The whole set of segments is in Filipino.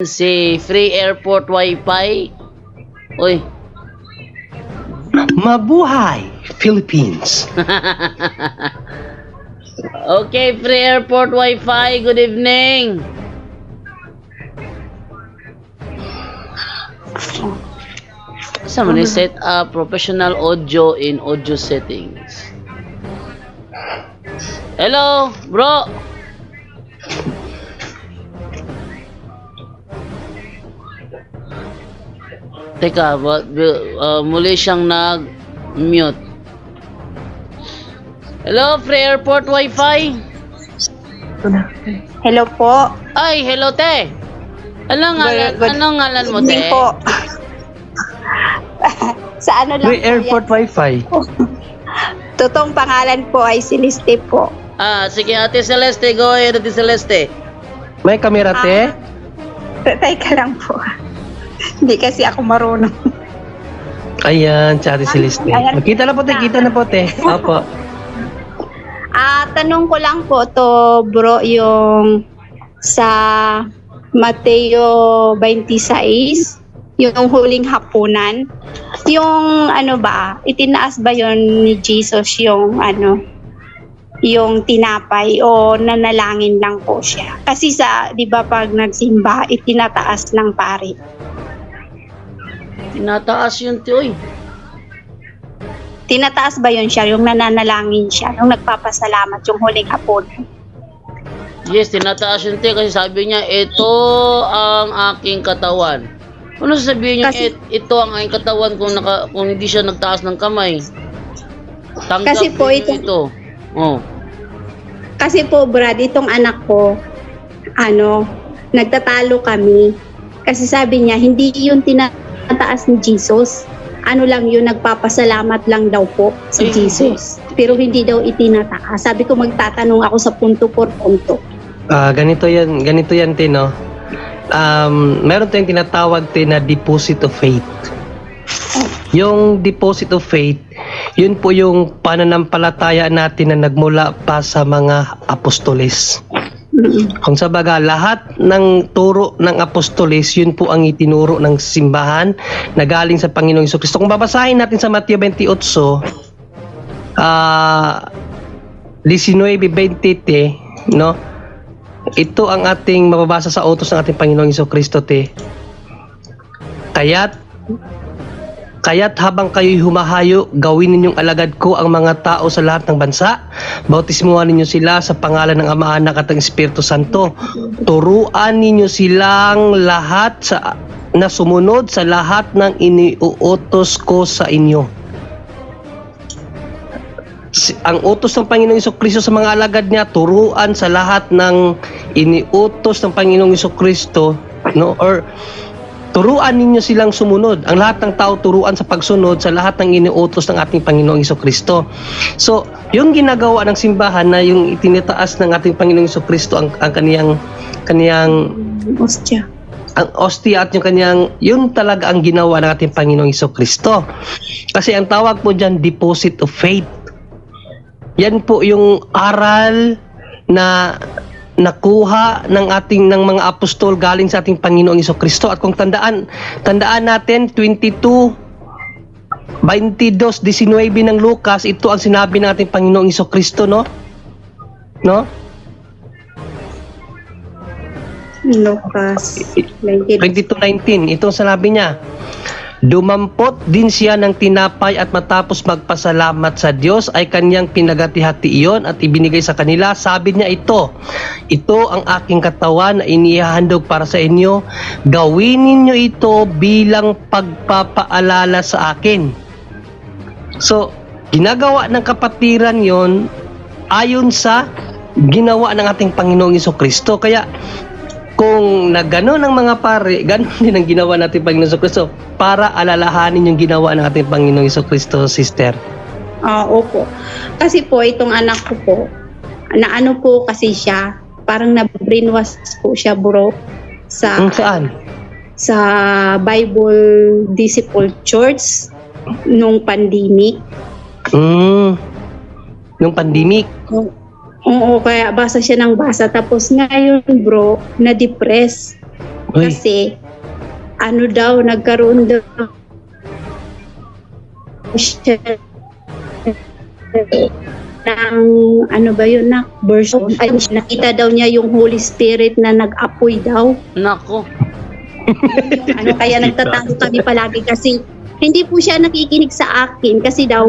Si Free Airport Wi-Fi. Uy. Mabuhay, Philippines! Okay, Free Airport Wi-Fi. Good evening. Sama ni set up professional audio in audio settings. Hello, bro. Teka, muli siyang nag-mute. Hello, Free Airport Wi-Fi. Hello po. Ay, hello, te. Anong ngalan mo, te? Hindi po. Sa ano lang Free Airport Wi-Fi. Totoong pangalan po ay Celeste po. Sige, Ate Celeste. Go ahead, Ate Celeste. May kamera, te? Teka lang po. Hindi kasi ako marunong. Ayan, si Ate Celeste. Ayan. Kita na po, te. Kita na po, te. Opo. Tanong ko lang po to, bro, yung sa Mateo 26, yung huling hapunan. Yung ano ba, itinaas ba yon ni Jesus yung yung tinapay o nanalangin lang po siya? Kasi sa, di ba pag nagsimba, itinataas ng pari. Tinataas yun, Tioy. Tinataas ba yun siya, yung nananalangin siya, yung nagpapasalamat, yung huling hapunan? Yes, tinataas yun, te. Kasi sabi niya, ito ang aking katawan. Ano sasabihin niya, Kasi- ito ang aking katawan kung hindi siya nagtaas ng kamay? Tanggap Kasi po niyo ito- ito. Oh. Kasi po, Brad, itong anak ko, nagtatalo kami. Kasi sabi niya, hindi yun tinataas ni Jesus. Ano lang yun, nagpapasalamat lang daw po si Ay, Jesus. Pero hindi daw itinataas. Sabi ko, magtatanong ako sa punto por punto. Ganito yan, te, no? Meron tayong tinatawag, te, na deposit of faith. Yung deposit of faith, yun po yung pananampalataya natin na nagmula pa sa mga apostoles. Kung sa baga, lahat ng turo ng apostoles, yun po ang itinuro ng simbahan na galing sa Panginoong Jesucristo. Kung babasahin natin sa Mateo 28, 19:20, no? Ito ang ating mababasa sa utos ng ating Panginoong Jesucristo, te. Kaya't habang kayo'y humahayo, gawin ninyong alagad ko ang mga tao sa lahat ng bansa. Bautismuhan ninyo sila sa pangalan ng Ama, Anak at ng Espiritu Santo. Turuan ninyo silang lahat na sumunod sa lahat ng iniuutos ko sa inyo. Ang utos ng Panginoong Jesucristo sa mga alagad niya, turuan sa lahat ng iniutos ng Panginoong Jesucristo, no? Or turuan ninyo silang sumunod. Ang lahat ng tao turuan sa pagsunod sa lahat ng iniutos ng ating Panginoong Jesucristo. So, yung ginagawa ng simbahan na yung itinataas ng ating Panginoong Jesucristo ang kaniyang Ostya. ang ostia at yung kanyang, yun talaga ang ginawa ng ating Panginoong Jesucristo. Kasi ang tawag po dyan, deposit of faith. Yan po yung aral na nakuha ng mga apostol galing sa ating Panginoong Jesucristo. At kung tandaan natin 22:19 ng Lucas, ito ang sinabi ng ating Panginoong Jesucristo, no? Lucas 22:19, ito ang sinabi niya. Dumampot din siya ng tinapay at matapos magpasalamat sa Diyos ay kanyang pinagati-hati iyon at ibinigay sa kanila. Sabi niya, ito ang aking katawan na inihahandog para sa inyo. Gawin ninyo ito bilang pagpapaalala sa akin. So, ginagawa ng kapatiran yon ayon sa ginawa ng ating Panginoong Jesucristo. Kaya, kung nagano ng mga pare, ganun din ang ginawa natin Panginoong Jesucristo para alalahanin yung ginawa ng ating Panginoong Jesucristo, sister. Opo. Kasi po, itong anak ko po, kasi siya, parang na-brainwash po siya, bro, Saan? sa Bible Disciple Church nung pandemic. Nung pandemic. Oo, kaya basa siya ng basa. Tapos ngayon, bro, na-depress. Uy, Kasi, ano daw, nagkaroon daw siya ng, ano ba yun na, burst of, ay, nakita daw niya yung Holy Spirit na nag-apoy daw. Nako. Ano, kaya nagtatango kami palagi kasi hindi po siya nakikinig sa akin kasi daw,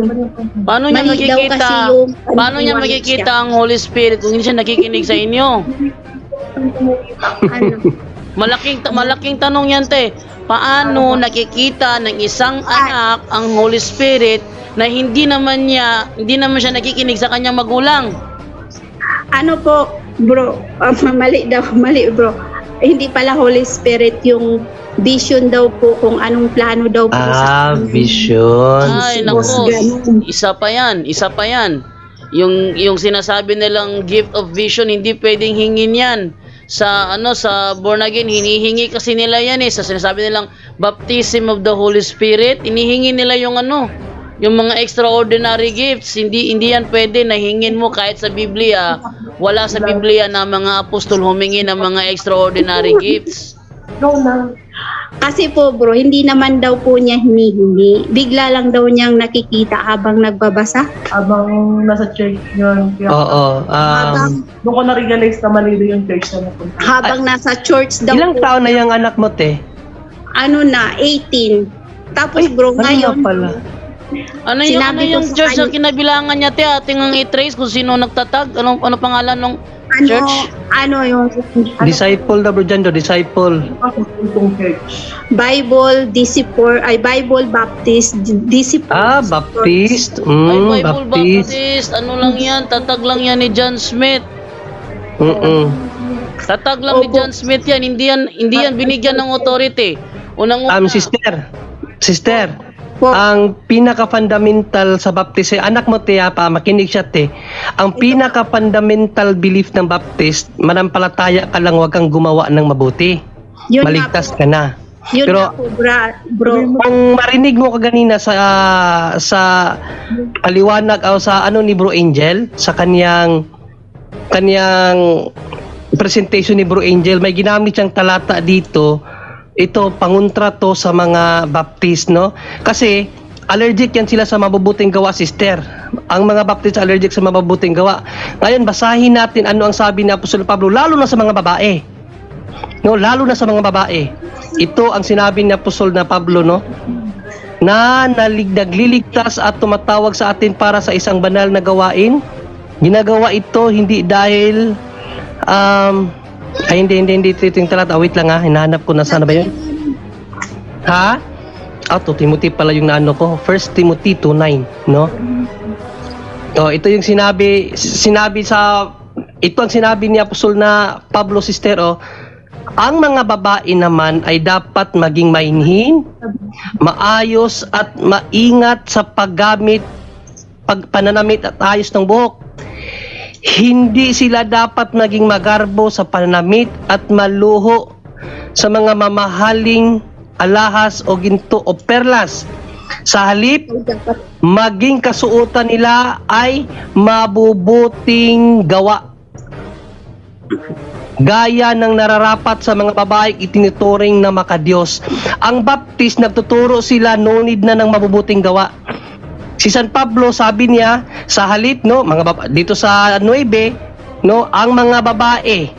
Paano niya mali daw kasi makikita? yung, Paano niya paniwala makikita siya. ang Holy Spirit kung hindi siya nakikinig sa inyo? Ano, Malaking tanong yan, te. Paano nakikita ng isang anak ang Holy Spirit na hindi naman siya nakikinig sa kanyang magulang? ano po, bro, mali bro. Hindi pala Holy Spirit, yung vision daw po kung anong plano daw po sa vision. Ay, Boss, nako. ganun. Isa pa yan. Yung sinasabi nilang gift of vision, hindi pwedeng hingin yan. Sa born again, hinihingi kasi nila yan eh. Sa sinasabi nilang baptism of the Holy Spirit, hinihingi nila yung yung mga extraordinary gifts. Hindi yan pwede na hingin mo kahit sa Biblia. Wala sa Biblia na mga apostol humingi ng mga extraordinary gifts. Kasi po bro, hindi naman daw po niya hinihingi. Bigla lang daw niyang nakikita habang nagbabasa. Habang nasa church yun. Oo. Doon ko na-realize na mali yung church na napunta. Habang nasa church daw Ilang po, taon na yung anak mo, te? ano na, 18. Tapos bro, Ano ngayon, na pala? Ano Sinabi ko yung sa church na kanya- kinabilangan niya, te? Ating ang i-trace kung sino nagtatag. Ano pangalan ng ano, church? ano yung Disciple na, Bro Jando, disciple. Itong church. Bible Baptist Disciple. Baptist. Ay, Bible Baptist. Baptist. Ano lang yan? Tatag lang yan ni John Smith. Tatag lang ni Opo. John Smith yan. Hindi yan binigyan ng authority. Unang-una. Sister, Po. ang pinaka-fundamental sa Baptist, anak mo, te, pa, makinig siya, te. Ang pinaka-fundamental belief ng Baptist, manampalataya ka lang, wag kang gumawa ng mabuti. Yun Maligtas nga po. ka na. Yun Pero- nga po, bro. Kung marinig mo kaganina sa paliwanag o sa ni Bro Angel, sa kanyang presentation ni Bro Angel, may ginamit siyang talata dito. Ito, pangontra to sa mga Baptist, no? Kasi, allergic yan sila sa mabubuting gawa, sister. Ang mga Baptist allergic sa mabubuting gawa. Ngayon, basahin natin ano ang sabi ni Apostol Pablo, lalo na sa mga babae. No, lalo na sa mga babae. Ito ang sinabi ni Apostol na Pablo, no? Na nagliligtas at tumatawag sa atin para sa isang banal na gawain. Ginagawa ito hindi dahil hindi ito yung talata. Wait lang hinahanap ko na sana ba yun? Ha? To Timothy pala yung naano ko. 1 Timothy 2:9, no? Ito yung sinabi ito ang sinabi ni Apostol na Pablo, sister, ang mga babae naman ay dapat maging mainhin, maayos at maingat sa pananamit at ayos ng buhok. Hindi sila dapat maging magarbo sa pananamit at maluho sa mga mamahaling alahas o ginto o perlas. Sa halip, maging kasuotan nila ay mabubuting gawa. Gaya ng nararapat sa mga babaeng itinuturing na makadiyos. Ang Baptist, nagtuturo sila no need na ng mabubuting gawa. Si San Pablo, sabi niya, sa halip, no, dito sa 9, no, ang mga babae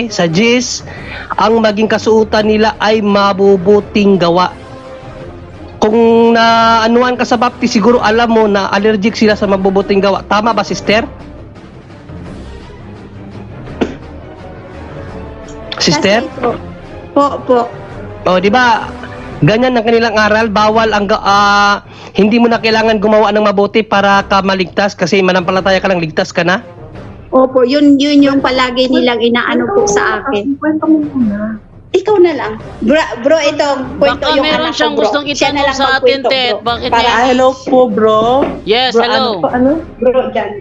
sa 10, ang maging kasuotan nila ay mabubuting gawa. Kung naanuan ka sa Baptist, siguro alam mo na allergic sila sa mabubuting gawa. Tama ba, sister? Sister? Kasi po. Di ba? Ganyan ang kanilang aral, bawal ang hindi mo na kailangan gumawa ng mabuti para ka maligtas kasi manampalataya ka lang, ligtas ka na. Opo, yun yung palagi nilang inaano po sa akin. Kwento mo muna. Ikaw na lang. Bro, ito, kwento Baka yung meron anak ko, siyang bro. gustong Siya na itanong lang sa atin, magkwento, Ted. bro. Bakit Para niya? hello po, bro. Yes, Bro, hello. Bro John.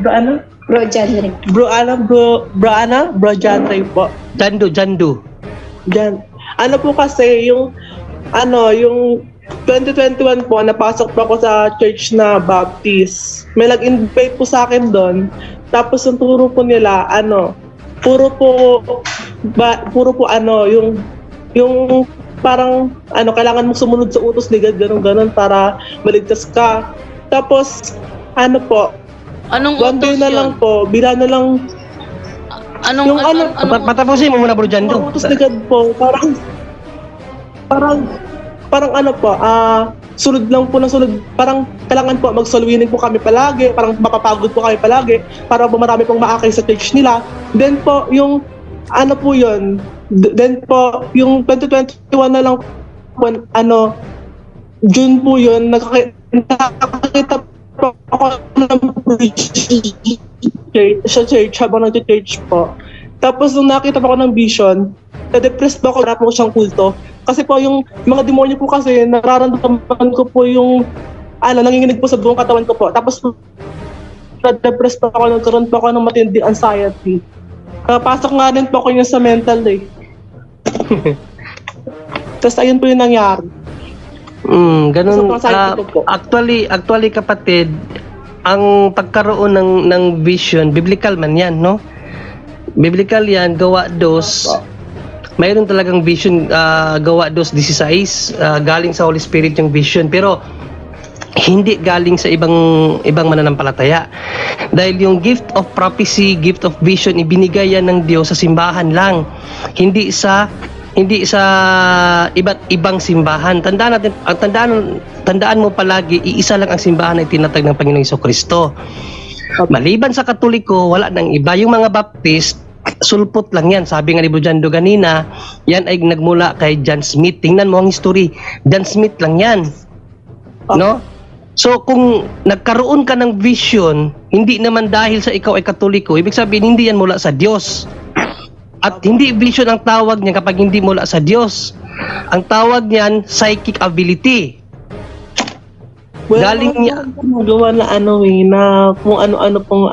Bro, ano? Bro John rin. Bro John Ray po. Jandu. Diyan. Ano po kasi, yung 2021 po, napasok po ako sa church na Baptist. May nag-invite po sa akin doon. Tapos yung turo po nila, puro po puro po ano, yung parang ano, kailangan mo sumunod sa utos ni God, ganun para maligtas ka. Tapos, ano po, Anong one day utos na yun? lang po, bila na lang, Anong, yung ano, Patapusin mo muna, Bro Jando. yung utos ni God po, parang ano po, sunod lang po ng sunod, parang kailangan po magsalwining po kami palagi, parang mapapagod po kami palagi, para po marami pong maakay sa church nila. Then po, yung ano po yun, then po, yung 2021 na lang po, ano, June po yun, nakakita po ako ng sa church, habang nag-church po. Tapos nung nakita po ako ng vision, na-depressed po ako, wala po siyang kulto. Kasi po yung mga demonyo po kasi, nararamdaman ko po yung, nanginginig po sa buong katawan ko po. Tapos na-depressed po ako, nagkaroon po ako ng matinding anxiety. Pasok nga din po ako yun sa mental eh. Tapos ayun po yung nangyari. Ganun. So, anxiety ko po. Actually kapatid, ang pagkaroon ng vision, biblical man yan, no? Biblical yan, gawa 2. Mayroon talagang vision, gawa 2:16, galing sa Holy Spirit yung vision, pero hindi galing sa ibang mananampalataya. Dahil yung gift of prophecy, gift of vision, ibinigay yan ng Diyos sa simbahan lang. Hindi sa iba't ibang simbahan. Tandaan mo palagi, iisa lang ang simbahan na itinatag ng Panginoong Jesucristo. Maliban sa Katoliko, wala nang iba. Yung mga Baptist, sulpot lang yan. Sabi nga ni Bro Jando ganina, yan ay nagmula kay John Smith. Tingnan mo ang history. John Smith lang yan. No? So kung nagkaroon ka ng vision, hindi naman dahil sa ikaw ay Katoliko, ibig sabihin hindi yan mula sa Diyos. At hindi vision ang tawag niya kapag hindi mula sa Diyos. Ang tawag niyan, psychic ability. Galing niya. Magawa na na kung ano-ano pong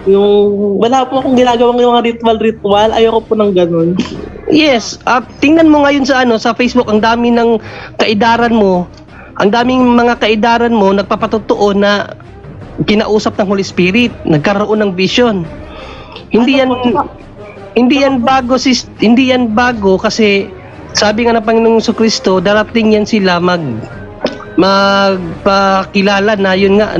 yung wala po akong ginagawang yung mga ritual, ayoko po ng ganun. Yes, tingnan mo ngayon sa Facebook, ang dami ng kaidaran mo. Ang daming mga kaidaran mo nagpapatotoo na kinausap ng Holy Spirit, nagkaroon ng vision. Hindi yan bago kasi sabi nga ng Panginoong Jesucristo, darating yan sila magpakilala na yun nga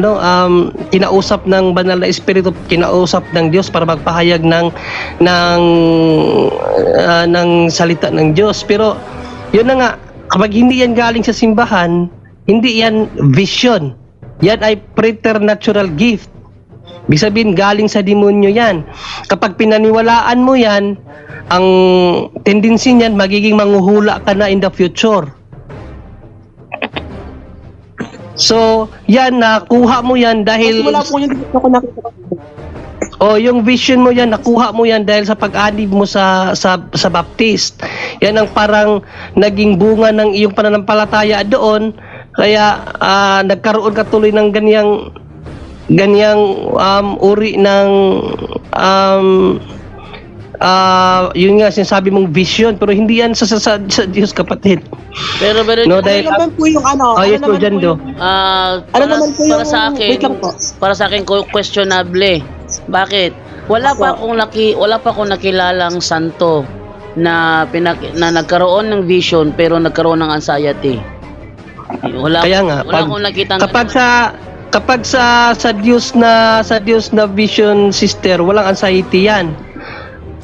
kinausap ng banal na espiritu, kinausap ng Diyos para magpahayag ng salita ng Diyos. Pero yun na nga, kapag hindi yan galing sa simbahan, hindi yan vision. Yan ay preternatural gift. Ibig sabihin, galing sa demonyo yan. Kapag pinaniwalaan mo yan, ang tendency niyan, magiging manghuhula ka na in the future. So, yan, nakuha mo yan dahil... Wala po yung dito ko nakita. Yung vision mo yan, nakuha mo yan dahil sa pag-anib mo sa Baptist. Yan ang parang naging bunga ng iyong pananampalataya doon. Kaya nagkaroon ka tuloy ng ganyang uri ng yun nga sinasabi mong vision, pero hindi yan sa Diyos, kapatid. Pero No, dahil naman po yung yes, Bro Jando. naman po yung- sa akin, wait lang po. para sa akin questionable. Bakit? Wala pa akong nakilalang santo na nagkaroon ng vision pero nagkaroon ng anxiety. Kaya nga, wala akong nakitang kapag sa Diyos na vision, sister, walang anxiety yan.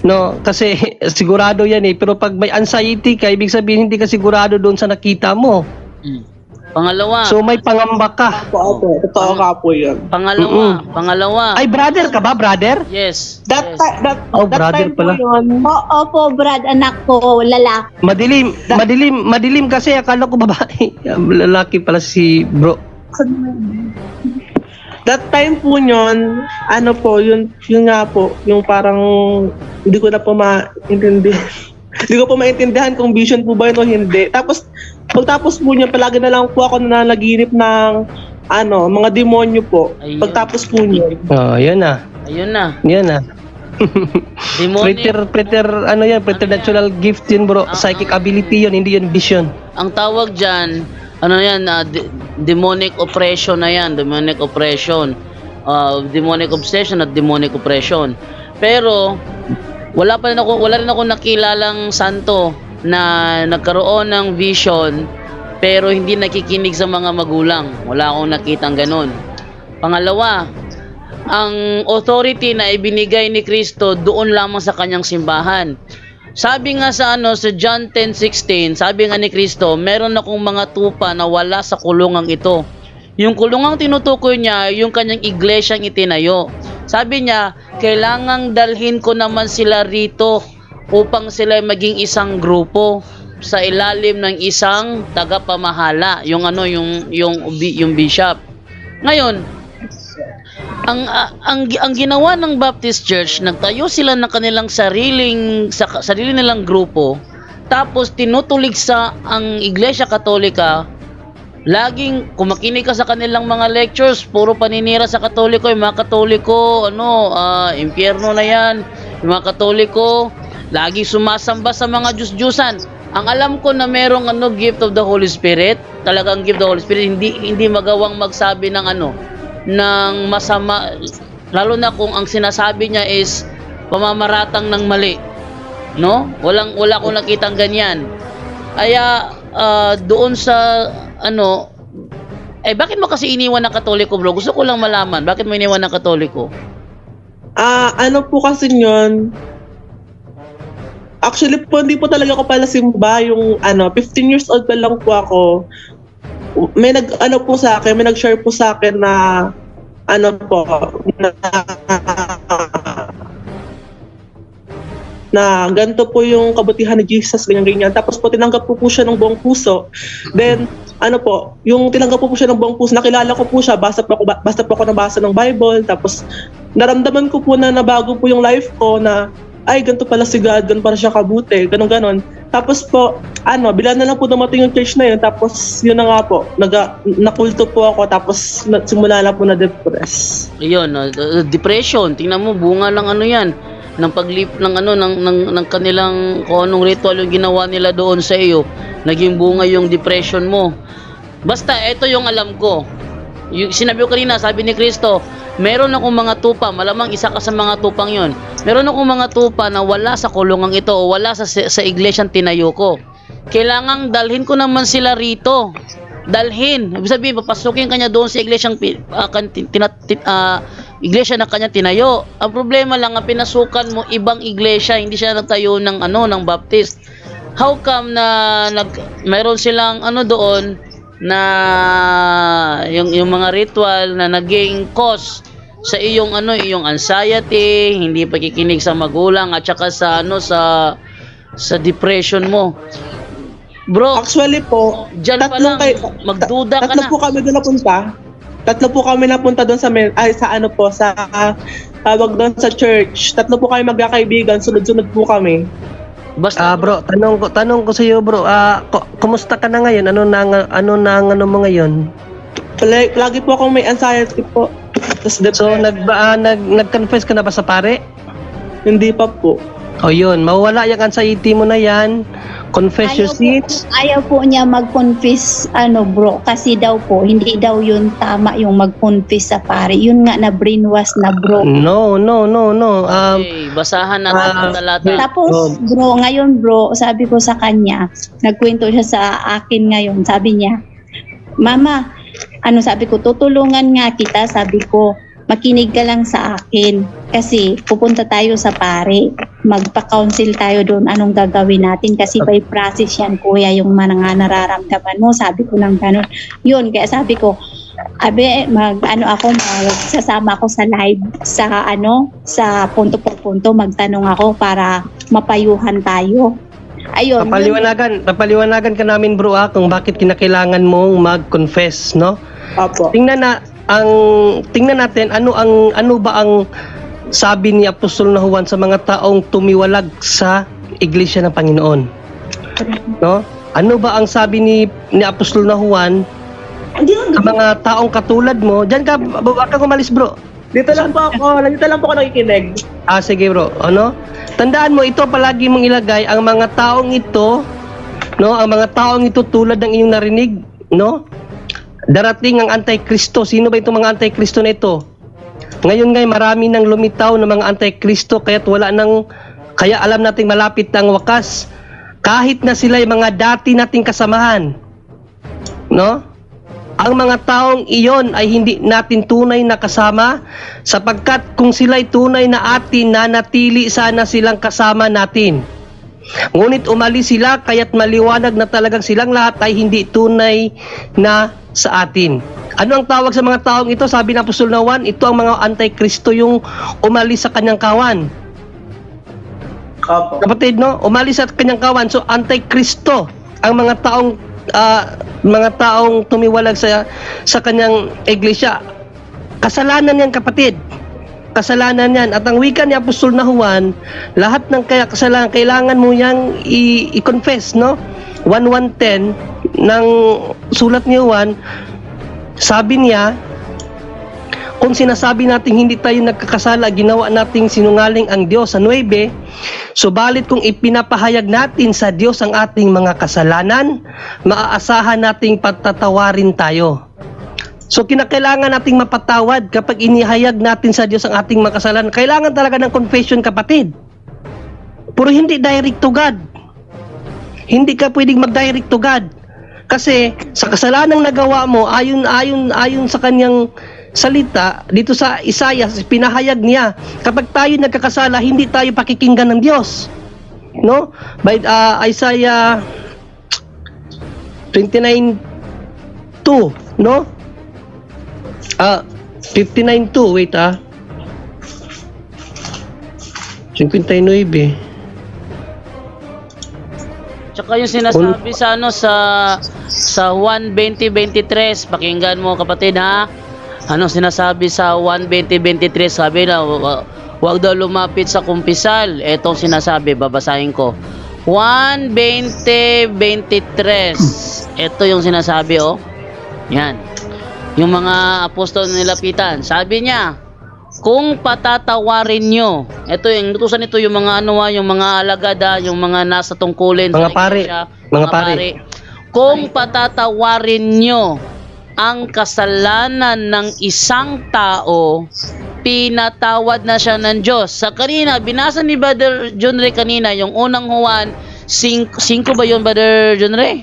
No, kasi sigurado yan eh. Pero pag may anxiety ka, ibig sabihin hindi ka sigurado doon sa nakita mo. Pangalawa. So may pangamba ka. Totoo ka po yun. Pangalawa. Ay, brother ka ba, brother? Yes. That Brother time po pala. yun, Opo, Brad, anak ko, lalaki. Madilim kasi akala ko babae. Lalaki pala si bro. that time po yun, yun nga po, yung parang hindi ko na po maintindihan. Hindi ko po maintindihan kung vision po ba yun o hindi. Tapos, pagtapos po niya, palagi na lang po ako nanaginip ng mga demonyo po. Ayun. Pagtapos po niya. Yan na. Ayun na. Yan na. Demonic. Preternatural gift yun, bro. Psychic ability yun, hindi yun vision. Ang tawag diyan, demonic oppression na yan. Demonic oppression. Demonic obsession at demonic oppression. Pero, wala rin ako nakilalang santo na nagkaroon ng vision pero hindi nakikinig sa mga magulang. Wala akong nakitang ganun. Pangalawa, ang authority na ibinigay ni Kristo doon lamang sa kanyang simbahan. Sabi nga sa John 10:16, sabi nga ni Kristo, meron akong mga tupa na wala sa kulungang ito. Yung kulungang tinutukoy niya, yung kanyang iglesyang itinayo. Sabi niya, kailangang dalhin ko naman sila rito upang sila maging isang grupo sa ilalim ng isang tagapamahala, yung bishop. Ngayon, ang ginawa ng Baptist Church, nagtayo sila ng kanilang sarili nilang grupo, tapos tinutulig sa ang Iglesia Katolika. Laging kumakinig ka sa kanilang mga lectures, puro paninira sa Katoliko. Yung mga Katoliko, impyerno na yan. Yung mga Katoliko, lagi sumasamba sa mga Diyos-Diyusan. Ang alam ko na merong gift of the Holy Spirit, talagang gift of the Holy Spirit, hindi magawang magsabi ng ng masama, lalo na kung ang sinasabi niya is pamamaratang ng mali. No? Wala akong nakitang ganyan. Kaya doon sa bakit mo kasi iniwan ng Katoliko, bro? Gusto ko lang malaman, bakit mo iniwan ng Katoliko? Po kasi yun, actually po, hindi po talaga ako pala simba. Yung 15 years old pa lang po ako. May nag-share po sa akin na na ganito po yung kabutihan ni Jesus, ganyan. Tapos po tinanggap po siya ng buong puso. Then yung tinanggap po siya ng buong puso, nakilala ko po siya, basta po ako nabasa ng Bible, tapos naramdaman ko po na nabago po yung life ko na, ay, ganito pala si God, ganito pala siya kabuti, ganon. Tapos po, bila na lang po dumating yung church na yun, tapos yun na nga po, nakulto po ako, tapos simula na po na-depress. Ayun, depression, tingnan mo, bunga lang yan, ng paglip ng kanilang kung anong ritual yung ginawa nila doon sa iyo, naging bunga yung depression mo. Basta ito yung alam ko, yung sinabi ko kanina, sabi ni Kristo, meron akong mga tupa, malamang isa ka sa mga tupang yon. Meron akong mga tupa na wala sa kulungang ito o wala sa iglesyang tinayo ko. Kailangang dalhin ko naman sila rito. Dalhin, ibig sabihin, papasukin kanya doon sa iglesyang iglesia na kanya tinayo. Ang problema lang, ang pinasukan mo ibang iglesia, hindi siya nagtayo ng Baptist. How come na mayroon silang doon na yung mga ritual na naging cause sa iyong iyong anxiety, hindi pakikinig sa magulang at saka sa depression mo. Bro, actually po, diyan pa lang magduda ka na. Tatlo po kami napunta doon sa tawag doon sa church. Tatlo po kami magkakaibigan, sunod-sunod po kami. Basta Bro, tanong ko sa iyo, bro. Kumusta ka na ngayon? Ano mo ngayon? Lagi po akong may anxiety po. So nag-confess ka na ba sa pare? Hindi pa po. O yun, mawala yung anxiety mo na yan. Confess your sins. Ayaw po niya mag-confess, bro, kasi daw po, hindi daw yun tama yung mag-confess sa pare. Yun nga na brainwash na, bro. No. okay, basahan natin ang talata. Tapos, bro, ngayon, bro, sabi ko sa kanya, nagkwento siya sa akin ngayon, sabi niya, Mama, sabi ko, tutulungan nga kita, sabi ko, makinig ka lang sa akin kasi pupunta tayo sa pare, magpa-counsel tayo doon anong gagawin natin kasi by process yan kuya yung mga nararamdaman mo, sabi ko ng ganun. Yun, kaya sabi ko, magsasama ako sa live sa punto por punto, magtanong ako para mapayuhan tayo. Ayun. Papaliwanagan ka namin, bro, kung bakit kinakailangan mong mag-confess, no? Apo. Tingnan natin ano ba ang sabi ni Apostol na Juan sa mga taong tumiwalag sa iglesia ng Panginoon. No? Ano ba ang sabi ni Apostol na Juan sa mga taong katulad mo? Diyan ka, wag kang umalis, bro. Dito lang po ako nakikinig. Sige, bro. Tandaan mo, ito palagi mong ilagay ang mga taong ito, no? Ang mga taong ito tulad ng iyong narinig, no? Darating ang Antikristo. Sino ba itong mga Antikristo na ito? Ngayon marami nang lumitaw ng mga Antikristo kaya't Kaya alam nating malapit na ang wakas. Kahit na sila yung mga dati nating kasamahan, no? Ang mga taong iyon ay hindi natin tunay na kasama, sapagkat kung sila'y tunay na atin, nanatili sana silang kasama natin. Ngunit umalis sila, kaya't maliwanag na talagang silang lahat ay hindi tunay na sa atin. Ano ang tawag sa mga taong ito? Sabi ng Apostol na Juan, ito ang mga antikristo, yung umalis sa kanyang kawan. Opo. Kapatid, no? Umalis sa kanyang kawan. So, antikristo ang mga taong tumiwalag sa kanyang iglesia. Kasalanan yan, kapatid. Kasalanan yan. At ang wika ni Apostol na Juan, lahat ng kasalanan, kailangan mo yang i-confess, no? 1:1:10 ng sulat ni Juan, sabi niya, kung sinasabi natin hindi tayo nagkakasala, ginawa nating sinungaling ang Diyos. Sa 9, subalit kung ipinapahayag natin sa Diyos ang ating mga kasalanan, maaasahan nating patatawarin tayo. So kinakailangan nating mapatawad kapag inihayag natin sa Diyos ang ating mga kasalanan. Kailangan talaga ng confession, kapatid. Pero hindi direct to God. Hindi ka pwedeng mag-direct to God. Kasi sa kasalanang nagawa mo, ayon sa kanyang salita, dito sa Isaiah, pinahayag niya, kapag tayo nagkakasala, hindi tayo pakikinggan ng Diyos. No? By Isaiah 29:2, no? 59:2, wait 59. Tsaka yung sinasabi sa sa 1:20-23, pakinggan mo, kapatid, ha. Ano sinasabi sa 1:20-23? Sabi na wag daw lumapit sa kumpisal. Etong sinasabi, babasahin ko. 1:20-23. Ito yung sinasabi, oh. Yan. Yung mga apostol nilapitan. Sabi niya, kung patatawarin nyo, ito yung nutusan nito, yung mga yung mga alagad, yung mga nasa tungkulin, Mga pare, iglesia, mga pare. kung patatawarin nyo ang kasalanan ng isang tao, pinatawad na siya ng Diyos. Sa kanina, binasa ni Brother John Ray kanina, yung unang Juan 5 ba yun, Brother John Ray?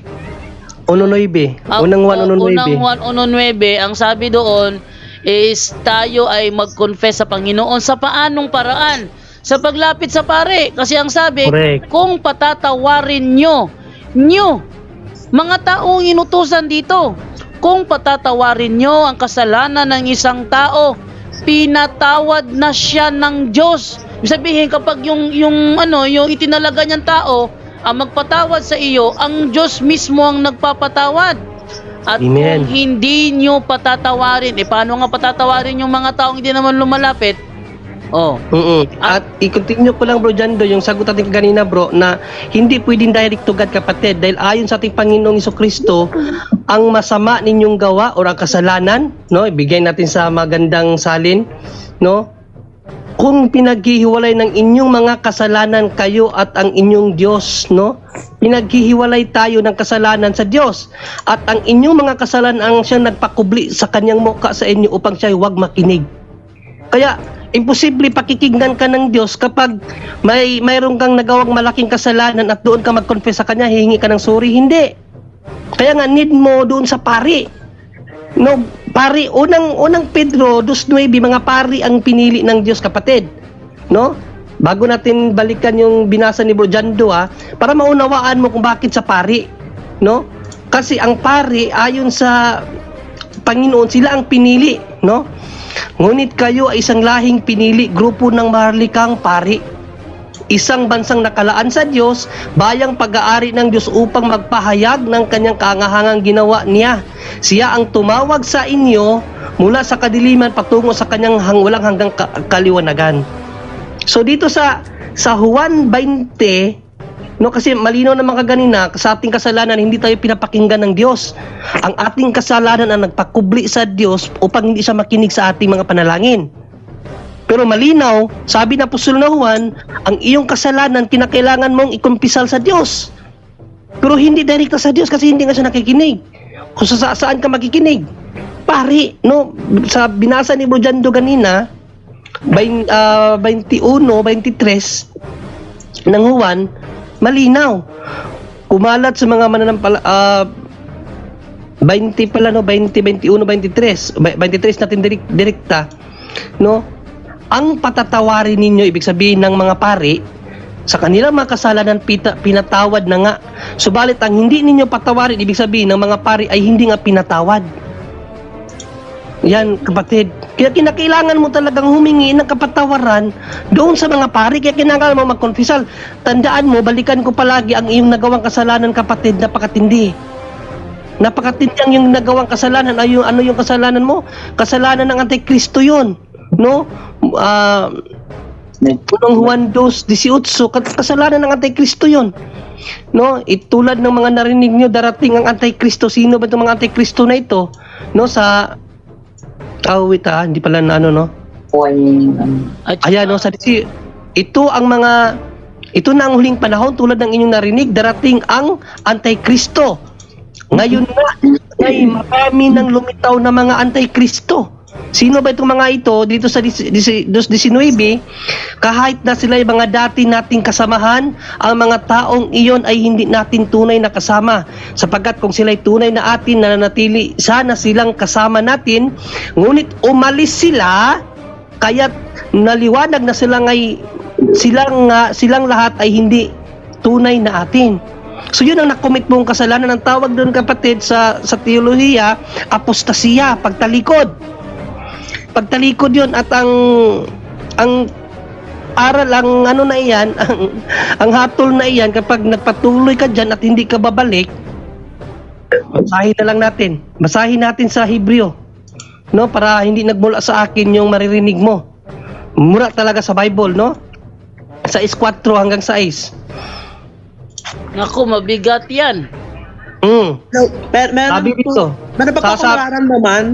1:9. Unang 1:9. Ang sabi doon is tayo ay mag-confess sa Panginoon sa paanong paraan? Sa paglapit sa pare. Kasi ang sabi, Correct. kung patatawarin nyo, mga taong inutusan dito, kung patatawarin nyo ang kasalanan ng isang tao, pinatawad na siya ng Diyos. Ibig sabihin, kapag yung itinalaga niyang tao ang magpatawad sa iyo, ang Diyos mismo ang nagpapatawad. At Amen. kung hindi nyo patatawarin, paano nga patatawarin yung mga taong hindi naman lumalapit? Oh. At i-continue ko lang, bro, Jando, yung sagot natin kanina, bro, na hindi pwedeng direct to God, kapatid, dahil ayon sa ating Panginoong Jesucristo, ang masama ninyong gawa o ang kasalanan, no, ibigay natin sa magandang salin, no, kung pinaghihiwalay ng inyong mga kasalanan kayo at ang inyong Diyos, no? Pinaghihiwalay tayo ng kasalanan sa Diyos. At ang inyong mga kasalanan ang siyang nagpakubli sa kanyang mukha sa inyo upang siya huwag makinig. Kaya, imposible pakikinggan ka ng Diyos kapag mayroon kang nagawang malaking kasalanan at doon ka mag-confess sa kanya, hihingi ka ng sorry. Hindi. Kaya nga, need mo doon sa pari. No, pari, unang Pedro 2:9, mga pari ang pinili ng Diyos, kapatid. No? Bago natin balikan yung binasa ni Bro Jando, para maunawaan mo kung bakit sa pari. No? Kasi ang pari, ayon sa Panginoon, sila ang pinili, no? Ngunit kayo ay isang lahing pinili, grupo ng maharlikang pari. Isang bansang nakalaan sa Diyos, bayang pag-aari ng Diyos upang magpahayag ng kanyang kaangahangang ginawa niya. Siya ang tumawag sa inyo mula sa kadiliman patungo sa kanyang walang hanggang kaliwanagan. So dito sa Juan 20, no, kasi malinaw na mga ganina, sa ating kasalanan hindi tayo pinapakinggan ng Diyos. Ang ating kasalanan ang nagpakubli sa Diyos upang hindi siya makinig sa ating mga panalangin. Pero malinaw, sabi na Apostol na Juan, ang iyong kasalanan kinakailangan mong ikumpisal sa Diyos. Pero hindi direkta sa Diyos kasi hindi nga siya nakikinig. Kung saan ka makikinig? Pari, no, sa binasa ni Bro Jando ganina, 21, 23, ng Juan, malinaw. Kumalat sa mga mananampalataya, 20 pala, no? 20, 21, 23. 23 natin direkta, no? Ang patatawarin ninyo, ibig sabihin ng mga pari, sa kanilang mga kasalanan pinatawad na nga. Subalit ang hindi ninyo patawarin, ibig sabihin ng mga pari ay hindi nga pinatawad. Yan, kapatid. Kaya kinakailangan mo talagang humingi ng kapatawaran doon sa mga pari. Kaya kinakailangan mo magkonfesal. Tandaan mo, balikan ko palagi ang iyong nagawang kasalanan, kapatid, napakatindi. Napakatindi ang iyong nagawang kasalanan. Ano yung kasalanan mo? Kasalanan ng Antikristo yun. No? Unang Juan 2:18, kasalanan ng Antikristo yun. No? Tulad ng mga narinig nyo, darating ang Antikristo. Sino ba itong mga Antikristo na ito? No? Sa hindi pala na ano, no? Ayan, no? Ito na ang huling panahon, tulad ng inyong narinig, darating ang Antikristo. Ngayon na, ay marami ng lumitaw na mga Antikristo. Sino ba itong mga ito dito sa 19? Kahit na sila yung mga dati nating kasamahan, ang mga taong iyon ay hindi natin tunay na kasama. Sapagkat kung sila'y tunay na atin, nananatili sana silang kasama natin, ngunit umalis sila, kaya't naliwanag na silang lahat ay hindi tunay na atin. So yun ang nakomit mong kasalanan. Ang tawag doon, kapatid, sa teolohiya, apostasiya, pagtalikod. Pagtalikod yun, at ang aral, ang ano na iyan, ang hatol na iyan, kapag nagpatuloy ka dyan at hindi ka babalik, basahin natin sa Hebreo, no, para hindi nagmula sa akin yung maririnig mo. Mura talaga sa Bible, no? Sa 4 hanggang 6. Naku, mabigat yan. Sabi dito, Meron pa ako nararamdaman.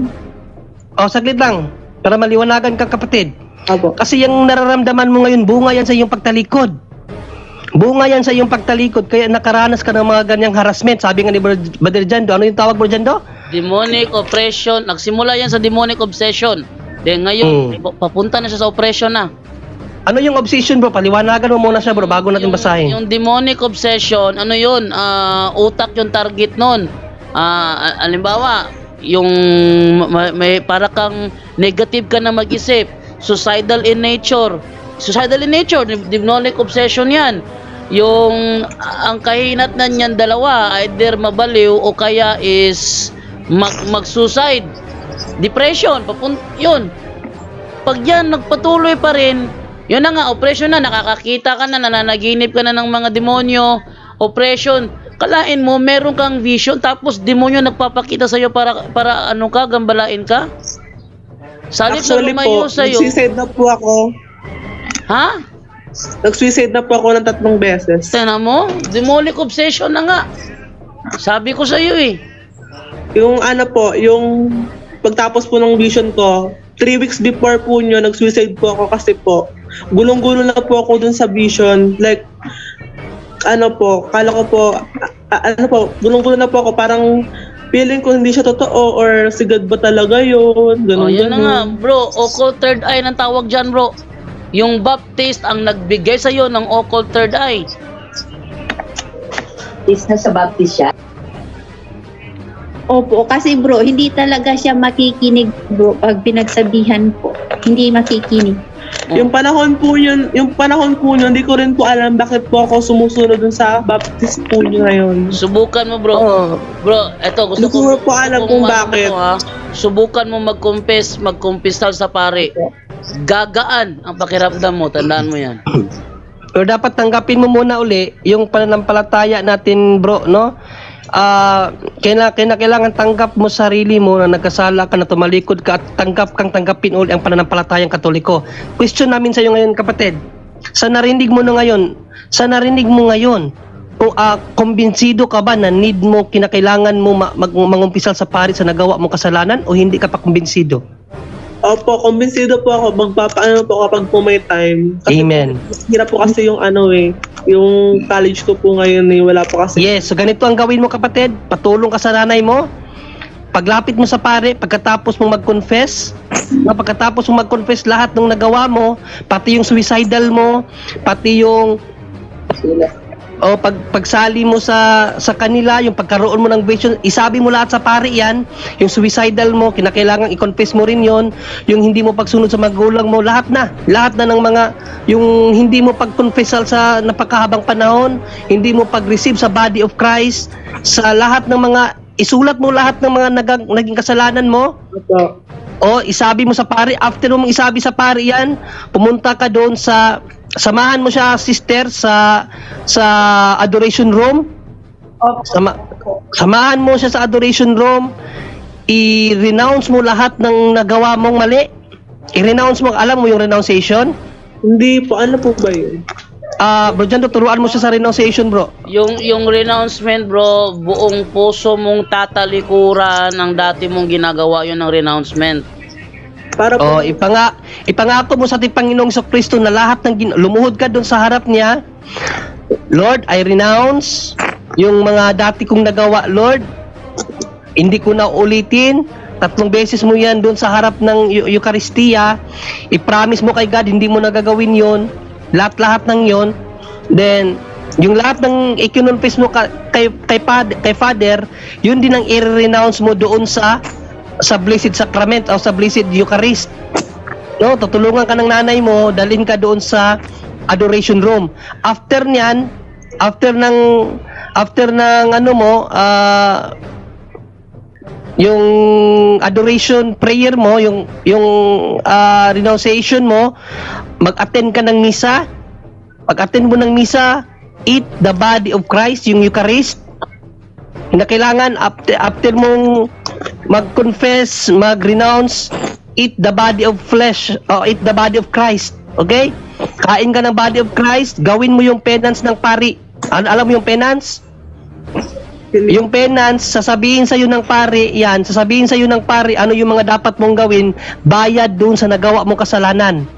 Saglit lang, para maliwanagan ka, kapatid. Opo. Kasi yung nararamdaman mo ngayon, bunga yan sa iyong pagtalikod. Bunga yan sa iyong pagtalikod, kaya nakaranas ka ng mga ganyang harassment. Sabi nga ni Brother Jando, ano yung tawag, Brother Jando? Demonic oppression. Nagsimula yan sa demonic obsession. Then ngayon, papunta na siya sa oppression na. Ano yung obsession, bro? Paliwanagan mo muna siya, bro, bago natin basahin. Yung demonic obsession, ano yun? Utak yung target nun. Halimbawa, yung may para kang negative ka na mag-isip, suicidal in nature, demonic obsession yan. Yung ang kahinatnan niyan dalawa, either mabaliw o kaya is mag-suicide, depression, yun. Pag yan nagpatuloy pa rin, yun na nga, oppression na, nakakakita ka na, nananaginip ka na ng mga demonyo, oppression. Kalain mo, meron kang vision, tapos demonyo nagpapakita sa'yo para ano ka, gambalain ka? Salit na lumayo sa'yo. Nag-suicide na po ako. Ha? Nag-suicide na po ako ng 3 beses. Tignan mo, demonic obsession na nga. Sabi ko sa'yo eh. Yung yung pagtapos po ng vision ko, 3 weeks before po nyo, nag-suicide po ako kasi po, gulong-gulo na po ako dun sa vision. Like, kala ko po, gulong-gulo na po ako, parang feeling ko hindi siya totoo or si God ba talaga yun, ganun. Yun na nga, bro, occult third eye ng tawag dyan, bro. Yung Baptist ang nagbigay sa'yo ng occult third eye. Is na sa Baptist siya? Opo, kasi bro, hindi talaga siya makikinig bro pag pinagsabihan po. Hindi makikinig. Yung panahon po yun, hindi ko rin po alam bakit po ako sumusunod dun sa Baptist po nyo ngayon. Subukan mo, bro. Bro, eto, gusto Hindi ko po alam kung bakit. Subukan mo mag-confess sa pare. Gagaan ang pakiramdam mo, tandaan mo yan. Pero dapat tanggapin mo muna uli yung pananampalataya natin, bro, no? Kailangan tanggap mo sarili mo na nagkasala ka, na tumalikod ka, at tanggapin uli ang pananampalatayang Katoliko. Question namin sa iyo ngayon, kapatid. Sa narinig mo ngayon, kung kumbinsido ka ba na need mo, kinakailangan mo mangumpisal sa pari sa nagawa mo kasalanan, o hindi ka pa kumbinsido? Opo, kumbinsido po ako, magpapaano po kapag po may time. Kasi Amen. hirap po kasi yung yung college ko po ngayon wala po kasi. Yes, so ganito ang gawin mo, kapatid. Patulong ka sa nanay mo. Paglapit mo sa pare, pagkatapos mong mag-confess, lahat ng nagawa mo, pati yung suicidal mo, pati yung O pagsali mo sa kanila, yung pagkaroon mo ng vision, isabi mo lahat sa pari yan, yung suicidal mo, kinakailangan i-confess mo rin yon, yung hindi mo pagsunod sa magulang mo, lahat na ng mga, yung hindi mo pag-confessal sa napakahabang panahon, hindi mo pag-receive sa body of Christ, sa lahat ng mga, isulat mo lahat ng mga naging kasalanan mo, Opo. o isabi mo sa pari, after mo isabi sa pari yan, pumunta ka doon sa, samahan mo siya sister sa adoration room. Samahan mo siya sa adoration room, i-renounce mo lahat ng nagawa mong mali. I-renounce mo, alam mo yung renunciation? Hindi po, ano po ba yun? Bro Jan, turuan mo siya sa renunciation, bro. Yung renouncement, bro, buong puso mong tatalikuran ng dati mong ginagawa, yun ang renouncement. Para po, Ipangako mo sa ating Panginoong Kristo na lahat ng lumuhod ka doon sa harap niya. Lord, I renounce yung mga dati kong nagawa, Lord. Hindi ko na ulitin. 3 beses mo yan doon sa harap ng Eucharistia. I-promise mo kay God, hindi mo nagagawin yon. Lahat ng yon. Then, yung lahat ng i-confess mo kay Father, yun din ang i-renounce mo doon sa Blessed Sacrament o sa Blessed Eucharist. No, tutulungan ka ng nanay mo, dalhin ka doon sa adoration room. After niyan, after ng ano mo, yung adoration prayer mo, yung renunciation mo, mag-attend ka ng misa. Pag-attend mo ng misa, eat the body of Christ, yung Eucharist. Hindi kailangan after mong mag-confess, mag-renounce, eat the body of flesh, eat the body of Christ. Okay? Kain ka ng body of Christ, gawin mo yung penance ng pari. Alam mo yung penance? Yung penance, sasabihin sa iyo ng pari, ano yung mga dapat mong gawin, bayad doon sa nagawa mong kasalanan.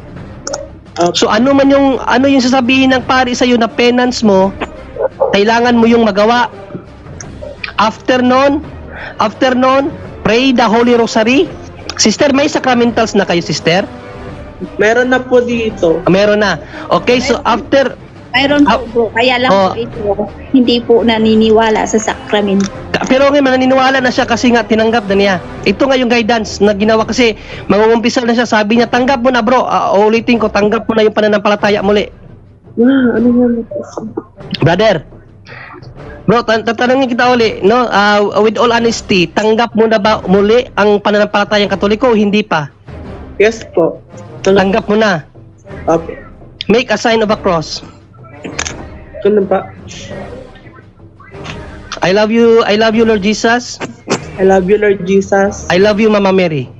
So ano yung sasabihin ng pari sa iyo na penance mo, kailangan mo yung magawa. After nun, pray the Holy Rosary. Sister, may sacramentals na kayo, sister? meron na po dito. Meron na. Okay, so after, Mayroon po, bro. Kaya lang po ito, hindi po naniniwala sa sakramento. pero ngayon naniniwala na siya kasi nga tinanggap na niya. Ito nga yung guidance na ginawa kasi mangungumpisal na siya. Sabi niya, tanggap mo na bro. Ulitin ko, tanggap mo na yung pananampalataya muli. Ano yan? Brother, bro, tatanungin kita uli, no? With all honesty, tanggap mo na ba muli ang pananampalatayang Katoliko o hindi pa? Yes po. Tanggap mo na. Okay. Make a sign of a cross. Ganun pa. I love you, Lord Jesus. I love you, Lord Jesus. I love you, Mama Mary.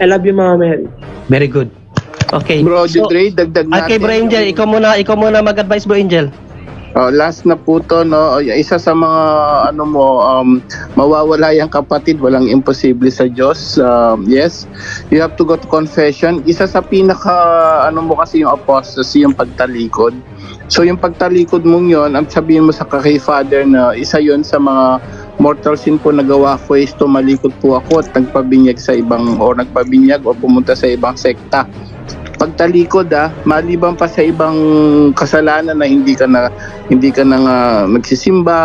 I love you, Mama Mary. Very good. Okay. Bro, Dre, dagdag natin. Okay, Bro Angel, ikaw muna mag-advise, Bro Angel. Last na po to, no? Isa sa mga mawawala yung kapatid, walang imposible sa Diyos. Yes, you have to go to confession. Isa sa pinaka mo kasi yung apostasy, yung pagtalikod. So yung pagtalikod mong yon, ang sabihin mo sa kay Father na isa yon sa mga mortal sin po nagawa ko is tumalikod po ako at nagpabinyag sa ibang o nagpabinyag o pumunta sa ibang sekta. Pagtalikod maliban pa sa ibang kasalanan na hindi ka na nagsisimba,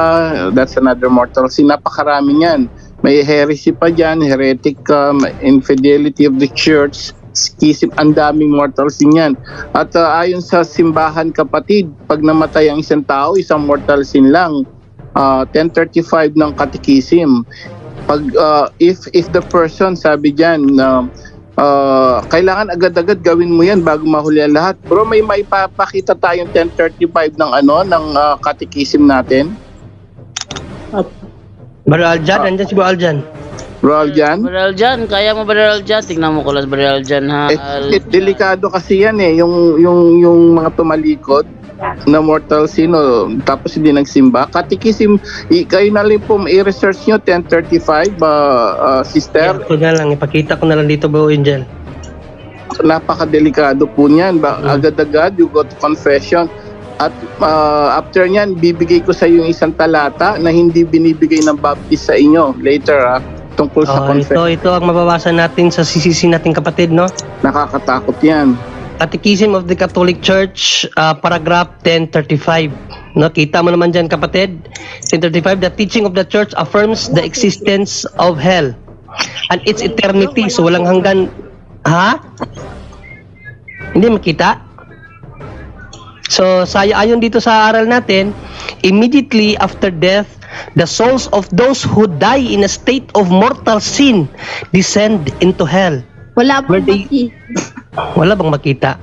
that's another mortal sin. Napakarami niyan. May heresy pa diyan, heretic ka, infidelity of the church, schism, ang daming mortal sin yan. At ayon sa simbahan kapatid, pag namatay ang isang tao, isang mortal sin lang. 1035 ng Catechism. Pag if the person, sabi diyan kailangan agad-agad gawin mo yan bago mahuli ang lahat. Bro, may maipapakita tayong 1035 ng Catechism natin. Bro Aljan, nandiyan si Bro Aljan. Bro Aljan? Brother Aljan, kaya mo Brother Aljan? Tingnan mo ko lang Brother Aljan ha. Delikado kasi yan yung mga tumalikod na mortal sin tapos hindi nagsimba. Catechism, kayo na lang po i-research nyo 1035 sister. Ito na lang, ipakita ko na lang dito, Bro Angel. Napakadelikado po niyan. Agad-agad you go to confession. At after niyan, bibigay ko sa iyo yung isang talata na hindi binibigay ng Baptist sa inyo later tungkol sa confession. Ito ang mababasa natin sa CCC nating kapatid, no? Nakakatakot yan. Catechism of the Catholic Church, paragraph 1035. No, kita mo naman dyan, kapatid. 1035, the teaching of the church affirms the existence of hell and its eternity. So walang hanggan. Ha? Hindi makita? So, ayon dito sa aral natin, immediately after death, the souls of those who die in a state of mortal sin descend into hell. Wala Where po they- Wala bang makita?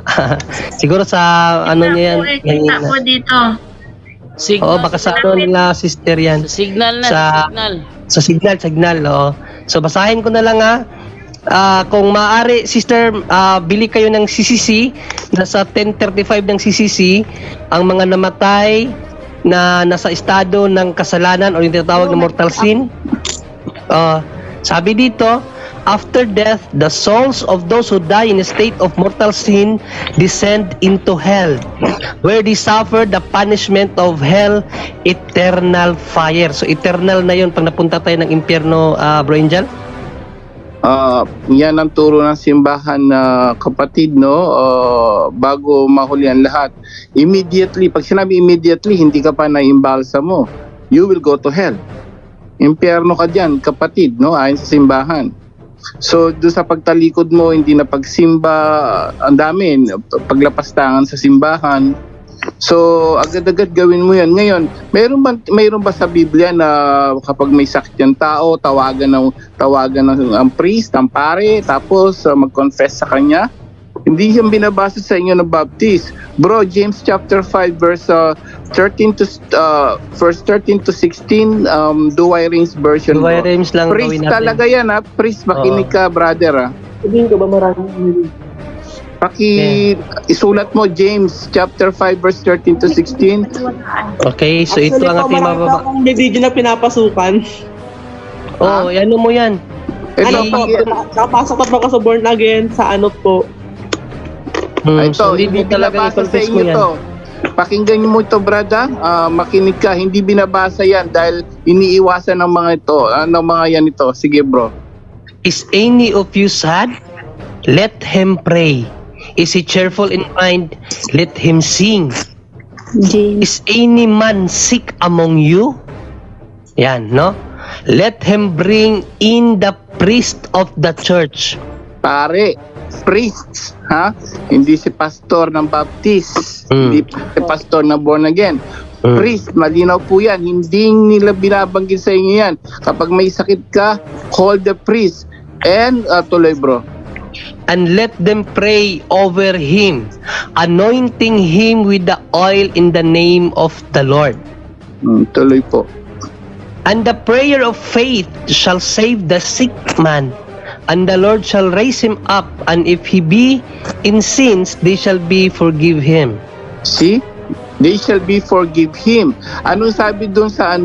Siguro sa ano niyan. Kita po dito. Signal. Oo, baka sa ano nila sister yan. Signal na, Sa- signal. Sa signal, oo. So basahin ko na lang ha. Kung maaari, sister, bili kayo ng CCC, nasa 1035 ng CCC, ang mga namatay na nasa estado ng kasalanan o yung tinatawag na mortal sin. Sabi dito, after death, the souls of those who die in a state of mortal sin descend into hell, where they suffer the punishment of hell, eternal fire. So eternal na yun pag napunta tayo ng impyerno, Bro Angel? Yan ang turo ng simbahan na kapatid, no? Bago mahuli ang lahat. Immediately, pag sinabi immediately, hindi ka pa naimbalsa mo. You will go to hell. Impyerno ka dyan, kapatid, no? Ayon sa simbahan. So, doon sa pagtalikod mo, hindi na pagsimba, ang dami, paglapastangan sa simbahan. So, agad-agad gawin mo yan. Ngayon, mayroon ba sa Biblia na kapag may sakit yung tao, tawagan ng ang priest, ang pare, tapos mag-confess sa kanya? Hindi yan binabasa sa inyo ng Baptist. Bro, James chapter 5 verse 13 to 16, Douay Rheims version. Douay Bro. Rheims lang Priest gawin natin. talaga yan, ha? Priest, makinig ka, brother, ha? Sabihin ko ba maraming Isulat mo James chapter 5 verse 13 to 16. Okay, so ito ang ating mababa. May video na pinapasukan. Oh, ano mo yan? Ito, Ano po, nakapasok na po ako sa born again sa ano po. So hindi hindi mo talaga binabasa sa i-confess mo inyo yan. to. Pakinggan niyo mo ito, brada. Makinig ka, hindi binabasa yan dahil iniiwasan ng mga ito, ng mga yan ito. Sige, bro. Is any of you sad? Let him pray. Is he cheerful in mind? Let him sing. James. Is any man sick among you? Yan, no? Let him bring in the priest of the church. Pare, priests, ha? Hindi si pastor ng Baptist, hindi si pastor na born again. Priest, malinaw po yan. Hindi nila binabanggit sa inyo yan. Kapag may sakit ka, call the priest. And, tuloy bro. And let them pray over him, anointing him with the oil in the name of the Lord. Tuloy po. And the prayer of faith shall save the sick man, and the Lord shall raise him up, and if he be in sins, they shall be forgive him. See? They shall be forgive him. Anong sabi doon sa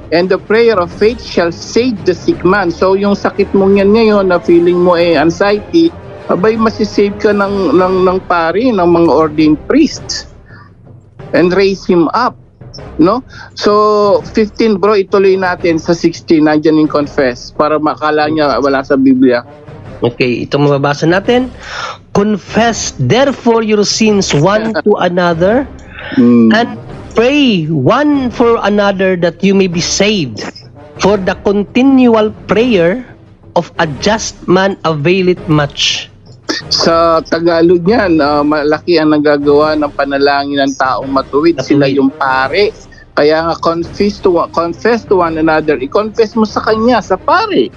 and the prayer of faith shall save the sick man. So yung sakit mong yan ngayon na feeling mo anxiety, abay masisave ka ng pari, ng mga ordained priests. And raise him up. No? So 15 bro, ituloy natin sa 16, nandiyan yung confess para makala niya wala sa Biblia. Okay, ito mababasa natin. Confess therefore your sins one to another, and pray one for another that you may be saved. For the continual prayer of a just man availeth much. Sa Tagalog niyan, malaki ang nagagawa ng panalangin ng taong matuwid. Sila yung pare. Kaya nga confess to one another. I-confess mo sa kanya, sa pare.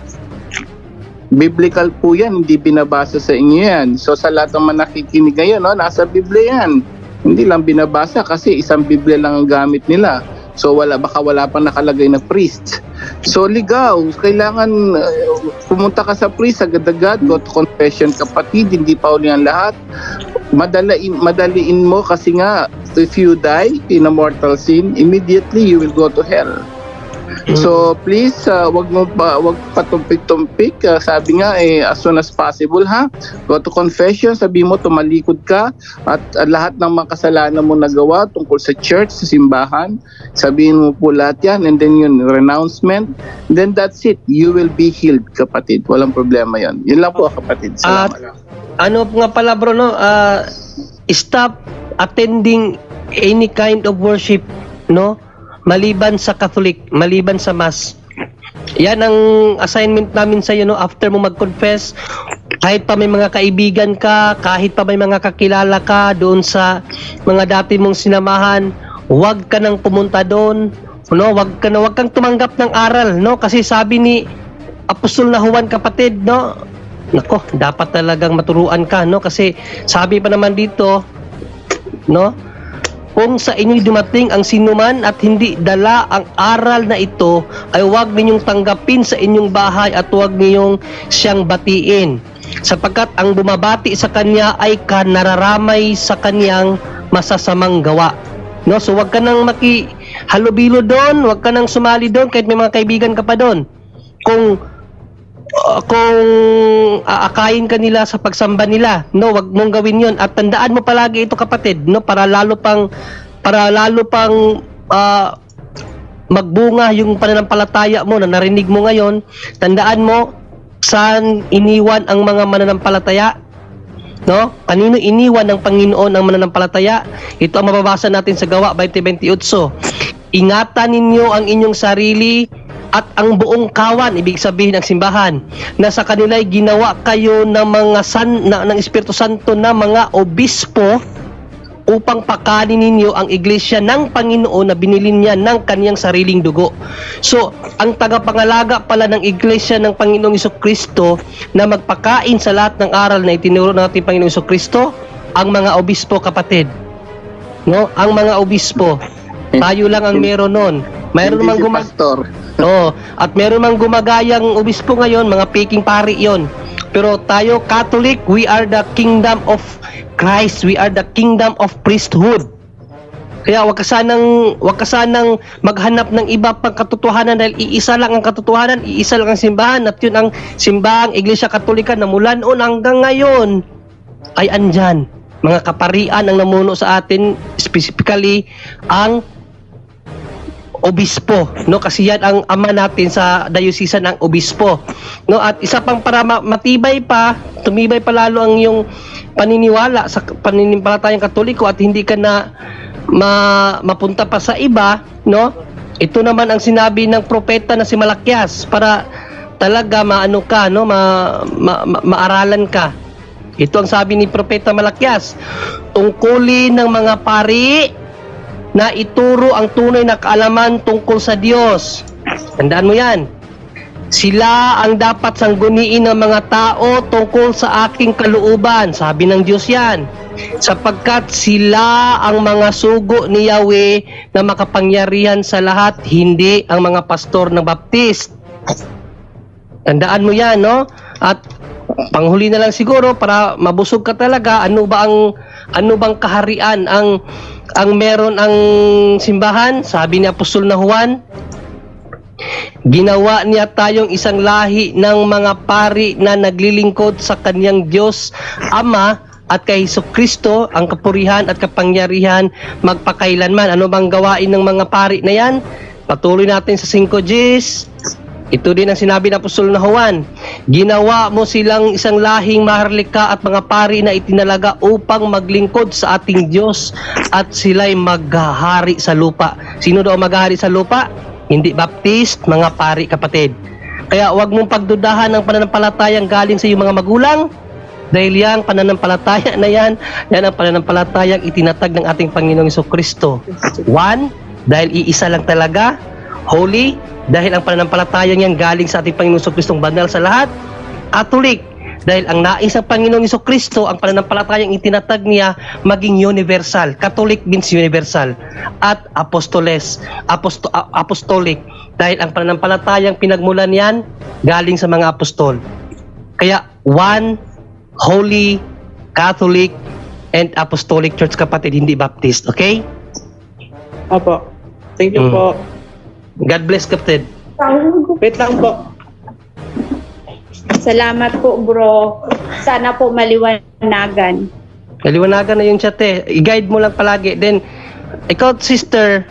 Biblical po yan, hindi binabasa sa inyo yan. So sa lahat ng nakikinig ngayon, nasa Biblia yan. Hindi lang binabasa kasi isang Biblia lang ang gamit nila. So baka wala pang nakalagay na priest. So ligaw, kailangan pumunta ka sa priest agad-agad, go to confession kapatid, hindi pa uli ang lahat. Madaliin mo kasi nga if you die in a mortal sin, immediately you will go to hell. So please, wag patumpik-tumpik. Sabi nga as soon as possible ha. Go to confession, sabi mo tumalikod ka at lahat ng mga kasalanan mo nagawa tungkol sa church, sa simbahan, sabihin mo po lahat yan, and then yun, renouncement, then that's it. You will be healed, kapatid. Walang problema yan. Yun lang po, kapatid. Salamat. Ano nga pala bro, no? Stop attending any kind of worship, no? Maliban sa Catholic, maliban sa Mass. Yan ang assignment namin sa iyo, no? After mo mag-confess, kahit pa may mga kaibigan ka, kahit pa may mga kakilala ka doon sa mga dati mong sinamahan, huwag ka nang pumunta doon, no? Huwag kang tumanggap ng aral, no? Kasi sabi ni Apostol na Juan, kapatid, no? Nako, dapat talagang maturuan ka, no? Kasi sabi pa naman dito, no? Kung sa inyo'y dumating ang sinuman at hindi dala ang aral na ito, ay huwag ninyong tanggapin sa inyong bahay at huwag ninyong siyang batiin. Sapagkat ang bumabati sa kanya ay nararamay sa kanyang masasamang gawa. No? So huwag ka nang makihalubilo doon, huwag ka nang sumali doon kahit may mga kaibigan ka pa doon. Kung aakayin ka nila sa pagsamba nila, no, wag mong gawin 'yon. At tandaan mo palagi ito, kapatid, no, para lalo pang magbunga yung pananampalataya mo na narinig mo ngayon. Tandaan mo saan iniwan ang mga mananampalataya, no? Kanino iniwan ng Panginoon ang mananampalataya? Ito ang mababasa natin sa Gawa 20:28. Ingatan ninyo ang inyong sarili at ang buong kawan, ibig sabihin ng simbahan, na sa kanila'y ginawa kayo ng mga ng Espiritu Santo na mga obispo upang pakanin ninyo ang iglesia ng Panginoon na binili niya ng kaniyang sariling dugo. So, ang tagapangalaga pala ng iglesia ng Panginoong Jesucristo na magpakain sa lahat ng aral na itinuro ng ating Panginoong Jesucristo, ang mga obispo, kapatid. No? Ang mga obispo. Tayo lang ang meron nun. Mayroon mang pastor. At meron mang gumagayang obispo ngayon, mga peking pari 'yon. Pero tayo Catholic, we are the kingdom of Christ. We are the kingdom of priesthood. Kaya wag ka sanang maghanap ng iba pang katotohanan dahil iisa lang ang katotohanan, iisa lang ang simbahan, at 'yun ang simbahang Iglesia Katolika na mula noon hanggang ngayon ay andyan. Mga kaparian ang namuno sa atin, specifically ang obispo, no, kasi yan ang ama natin sa dayosisan ng obispo, no. At isa pang para tumibay pa lalo ang yung paniniwala sa paninimpalatayang Katoliko at hindi ka na mapunta pa sa iba, no. Ito naman ang sinabi ng propeta na si Malakias para talaga maano ka, no, maaralan ka. Ito ang sabi ni propeta Malakias: tungkulin ng mga pari na ituro ang tunay na kaalaman tungkol sa Diyos. Tandaan mo yan. Sila ang dapat sangguniin ng mga tao tungkol sa aking kalooban. Sabi ng Diyos yan. Sapagkat sila ang mga sugo ni Yahweh na makapangyarihan sa lahat, hindi ang mga pastor ng Baptist. Tandaan mo yan, no? At panghuli na lang siguro para mabusog ka talaga, ano bang kaharian ang meron ang simbahan? Sabi ni Apostol na Juan, ginawa niya tayong isang lahi ng mga pari na naglilingkod sa kaniyang Diyos Ama at kay Jesucristo ang kapurihan at kapangyarihan magpakailanman. Ano bang gawain ng mga pari na yan? Patuloy natin sa 5 Gs. Ito din ang sinabi ng Apostol na Juan, ginawa mo silang isang lahing maharlika at mga pari na itinalaga upang maglingkod sa ating Diyos at sila'y maghahari sa lupa. Sino daw maghahari sa lupa? Hindi Baptist, mga pari, kapatid. Kaya huwag mong pagdudahan ng pananampalatayang galing sa iyong mga magulang, dahil yang pananampalataya na yan ang pananampalatayang itinatag ng ating Panginoong Jesucristo. 1, dahil iisa lang talaga. Holy, dahil ang pananampalatayang yan galing sa ating Panginoong Jesucristong banal sa lahat. Catholic, dahil ang nais ng Panginoong Jesucristo, ang pananampalatayang itinatag niya maging universal. Catholic means universal. At apostolic, dahil ang pananampalatayang pinagmulan niyan galing sa mga apostol. Kaya 1, Holy, Catholic, and Apostolic Church, kapatid, hindi Baptist. Okay? Opo. Thank you po. God bless, Captain. Wait lang po. Salamat po, bro. Sana po maliwanagan. Kaliwanagan na yung chat eh. I-guide mo lang palagi. Then, ikaw, sister,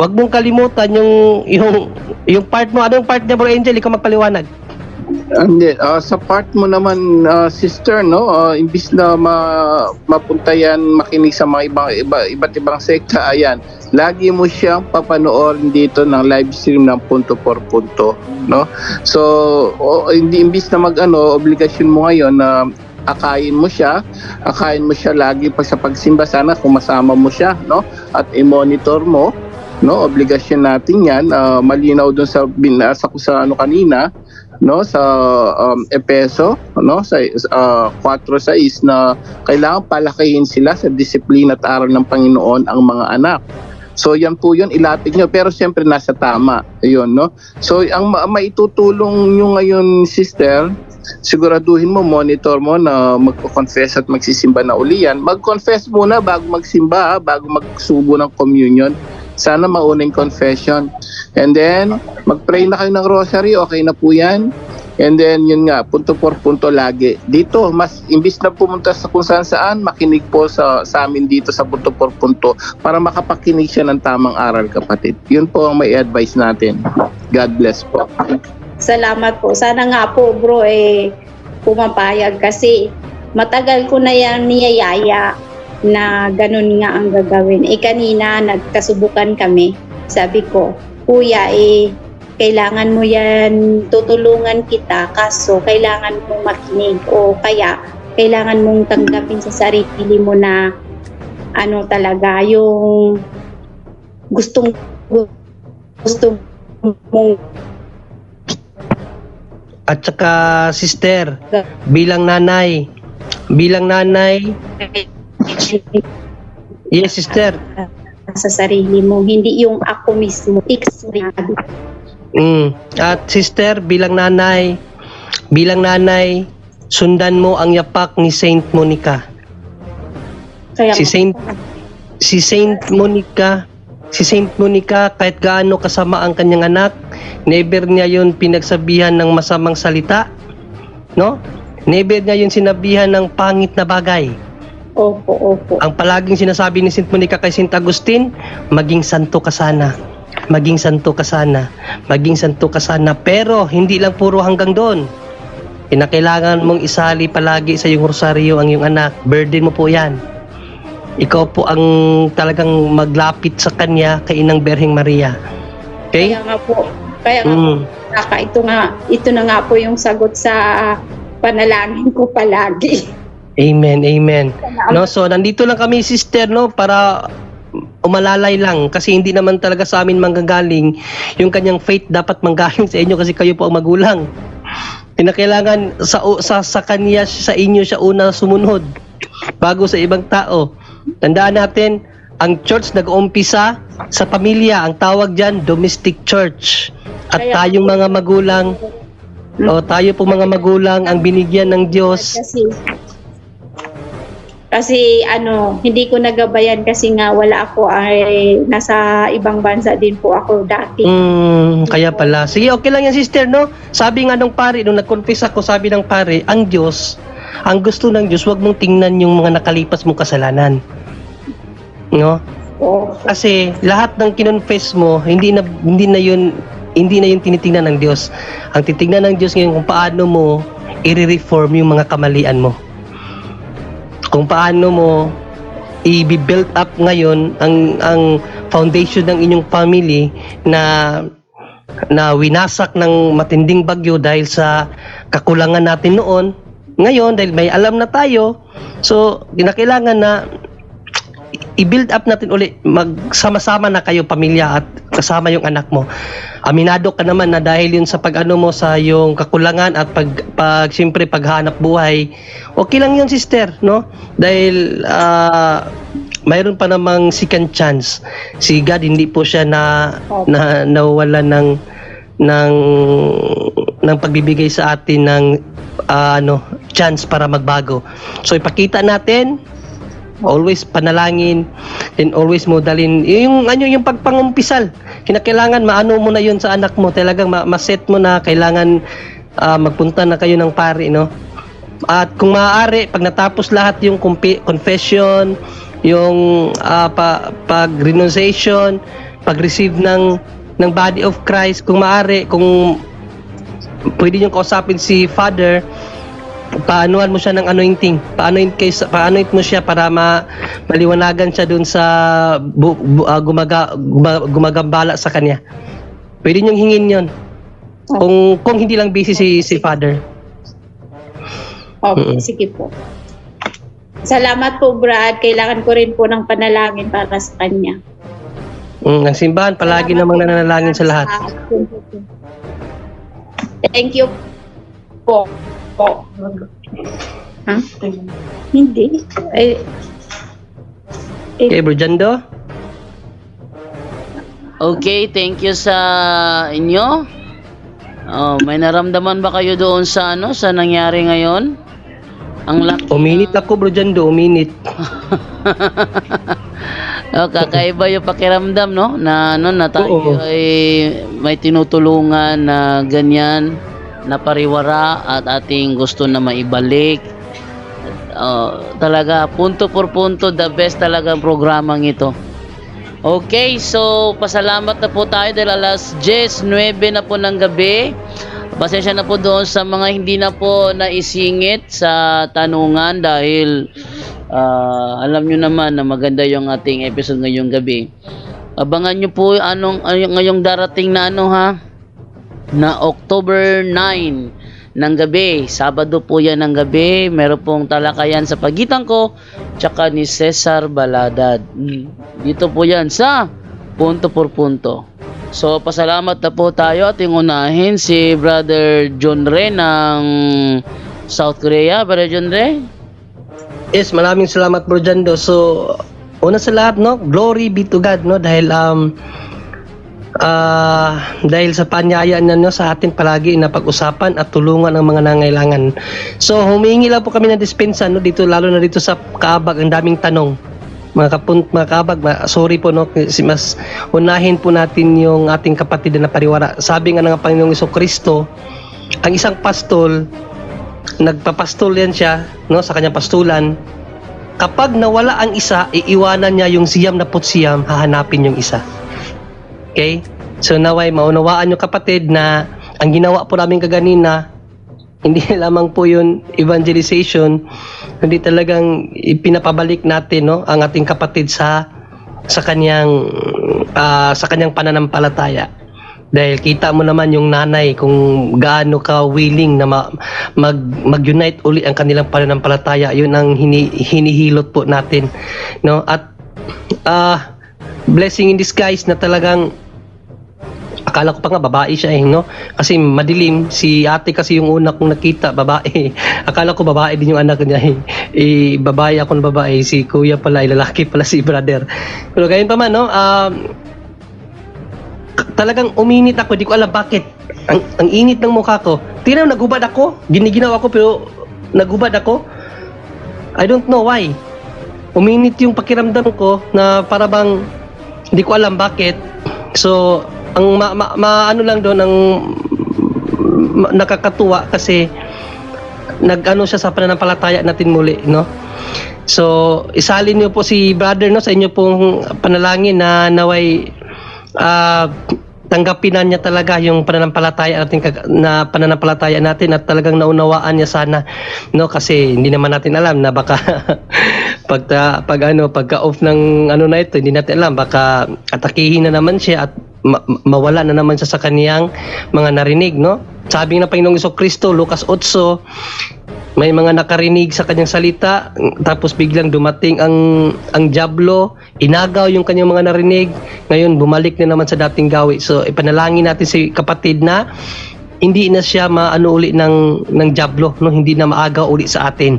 wag mong kalimutan yung part mo. Ano yung part niya, Bro Angel? Ikaw magpaliwanag. Hindi, sa part mo naman, sister, no, imbis na mapunta yan, makinig sa mga iba't ibang sekta, ayan, lagi mo siyang papanoorin dito ng live stream ng punto por punto, no? So, hindi imbis na obligasyon mo ngayon na akayin mo siya lagi pa sa pagsimba, sana kung masama mo siya, no? At i-monitor mo, no? Obligasyon natin yan, malinaw dun sa kanina, no, sa Epeso, no, sa 4:6 na kailangan palakihin sila sa disiplina at aral ng Panginoon ang mga anak. So yan po yun, ilapit nyo, pero siyempre nasa tama, ayun, no. So ang maitutulong nyo ngayon, sister, siguraduhin mo, monitor mo na magko-confess at magsisimba na uli yan. Mag-confess muna bago magsimba, bago magsubo ng communion. Sana mauna yung confession. And then, mag-pray na kayo ng rosary, okay na po yan. And then, yun nga, punto por punto lagi. Dito, mas imbis na pumunta sa kung saan, makinig po sa amin dito sa punto por punto para makapakinig siya ng tamang aral, kapatid. Yun po ang may advice natin. God bless po. Salamat po. Sana nga po, bro, pumapayag kasi matagal ko na yan niyayaya na ganun nga ang gagawin. Kanina, nagkasubukan kami. Sabi ko, Kuya, kailangan mo yan, tutulungan kita, kaso kailangan mong makinig o kaya kailangan mong tanggapin sa sarili mo na talaga, yung gusto mong At saka, sister, bilang nanay, yes, sister. sa sarili mo, hindi yung ako mismo. At sister, bilang nanay, sundan mo ang yapak ni Saint Monica. Kaya, Si Saint Monica, kahit gaano kasama ang kanyang anak, never niya yun pinagsabihan ng masamang salita, no? Never niya yun sinabihan ng pangit na bagay. Opo. Ang palaging sinasabi ni Saint Monica kay Saint Agustin, maging santo ka sana. Maging santo ka sana. Maging santo ka sana. Pero hindi lang puro hanggang doon. Kinakailangan mong isali palagi sa iyong rosaryo ang iyong anak. Burden mo po yan. Ikaw po ang talagang maglapit sa kanya kay Inang Berheng Maria. Okay? Kaya nga po, ito na nga po yung sagot sa panalangin ko palagi. Amen. No, so nandito lang kami, sister, no, para umalalay lang kasi hindi naman talaga sa amin manggagaling yung kanyang faith, dapat manggaling sa inyo kasi kayo po ang magulang. Kinakailangan sa kanya, sa inyo siya una sumunod bago sa ibang tao. Tandaan natin, ang church nag-uumpisa sa pamilya, ang tawag diyan domestic church. At tayong mga magulang, tayo po mga magulang ang binigyan ng Diyos. Kasi hindi ko nagabayan kasi nga wala ako, nasa ibang bansa din po ako dati. Kaya pala. Sige, okay lang yan, sister, no? Sabi nga nung pare, nung nag-confess ako, sabi ng pare, ang Diyos, ang gusto ng Diyos, wag mong tingnan yung mga nakalipas mong kasalanan. No? Oo. Kasi lahat ng kinonfess mo, hindi na yun tinitingnan ng Diyos. Ang titingnan ng Diyos ngayon kung paano mo i-reform yung mga kamalian mo. Kung paano mo i-build up ngayon ang foundation ng inyong family na winasak ng matinding bagyo dahil sa kakulangan natin noon. Ngayon, dahil may alam na tayo, so kinakailangan na i-build up natin ulit, magsama-sama na kayo pamilya at kasama yung anak mo. Aminado ka naman na dahil yun sa pag-ano mo sa yung kakulangan at siyempre paghanap buhay, okay lang yun, sister, no? Dahil mayroon pa namang second chance. Si God hindi po siya nawala ng pagbibigay sa atin ng chance para magbago. So ipakita natin, always panalangin, and always modalin yung pagpangumpisal. kinakailangan maano mo na yun sa anak mo, talagang ma-set mo na kailangan magpunta na kayo ng pari, no? At kung maaari, pag natapos lahat yung confession, yung pag-renunciation, pag-receive ng body of Christ, kung maaari, kung pwede nyo kausapin si Father, paanuhan mo siya ng anointing, paanoint mo siya para maliwanagan siya dun sa gumagambala sa kanya. Pwede nyo hingin yon kung hindi lang busy si Father. Okay, sige po. Salamat po, Brad. Kailangan ko rin po ng panalangin para sa kanya. Ang simbahan palagi namang nananalangin sa lahat. Thank you po. Ha? Hindi. Okay, Bro Jando? Okay, thank you sa inyo. May naramdaman ba kayo doon sa sa nangyari ngayon? Ang laki. Uminit ako, Bro Jando, uminit. Kakaiba yung pakiramdam, no? Na tayo Oo. ay may tinutulungan na ganyan, na pariwara at ating gusto na maibalik. Talaga, punto por punto, the best talaga ang programang ito. Okay, so pasalamat na po tayo dahil alas 10:09 na po ng gabi. Pasensya na po doon sa mga hindi na po naisingit sa tanungan dahil alam nyo naman na maganda yung ating episode ngayong gabi. Abangan nyo po ngayong darating na na October 9 ng gabi. Sabado po yan ng gabi. Meron pong talakayan sa pagitan ko tsaka ni Cesar Baladad. Dito po yan sa Punto por Punto. So, pasalamat na po tayo at unahin si Brother John Ray ng South Korea. Brother John Ray? Yes, maraming salamat, Bro Jando. So, una sa lahat, no, glory be to God, no, dahil sa panyayaan niya sa atin palagi na pag-usapan at tulungan ang mga nangailangan. So, humingi lang po kami ng dispensa, no, dito, lalo na dito sa Kaabag, ang daming tanong. Mga Kaabag, sorry po, no, kasi mas unahin po natin yung ating kapatid na pariwara. Sabi nga ng Panginoong Jesucristo, ang isang pastol, nagpapastol yan siya, no, sa kanyang pastulan. Kapag nawala ang isa, iiwanan niya yung siyam na putsiyam, hahanapin yung isa. Okay? So naway maunawaan yung kapatid na ang ginawa po namin kaganina, hindi lamang po yun evangelization, hindi talagang ipinapabalik natin, no, ang ating kapatid sa kanyang pananampalataya. Dahil kita mo naman yung nanay kung gaano ka willing na mag-unite uli ang kanilang pananampalataya. Yun ang hinihilot po natin, no? At blessing in disguise na talagang akala ko pa nga babae siya, no? Kasi madilim, si ate kasi yung una kong nakita, babae. Akala ko babae din yung anak niya. Babae ako ng babae, si kuya pala, lalaki pala si brother. Pero gayon pa man, no? Talagang uminit ako, di ko alam bakit. Ang init ng mukha ko. Tingnan, nagubad ako. Giniginaw ako pero nagubad ako. I don't know why. Uminit yung pakiramdam ko na para bang di ko alam bakit. So, ang ano lang doon, ang nakakatuwa kasi nag-ano siya sa pananampalataya natin muli, no? So, isalin niyo po si brother, no, sa inyo pong panalangin na naway tanggapin na niya talaga yung pananampalataya natin at talagang naunawaan niya sana, no, kasi hindi naman natin alam na baka pagka off ng na ito, hindi natin alam, baka atakihin na naman siya at mawala na naman siya sa kaniyang mga narinig, no? Sabi ng Panginoong Jesucristo, Lucas 8, may mga nakarinig sa kanyang salita, tapos biglang dumating ang diablo, inagaw yung kanyang mga narinig, ngayon bumalik na naman sa dating gawi. So ipanalangin natin si kapatid na hindi na siya maano uli ng diablo, no, hindi na maagaw uli sa atin.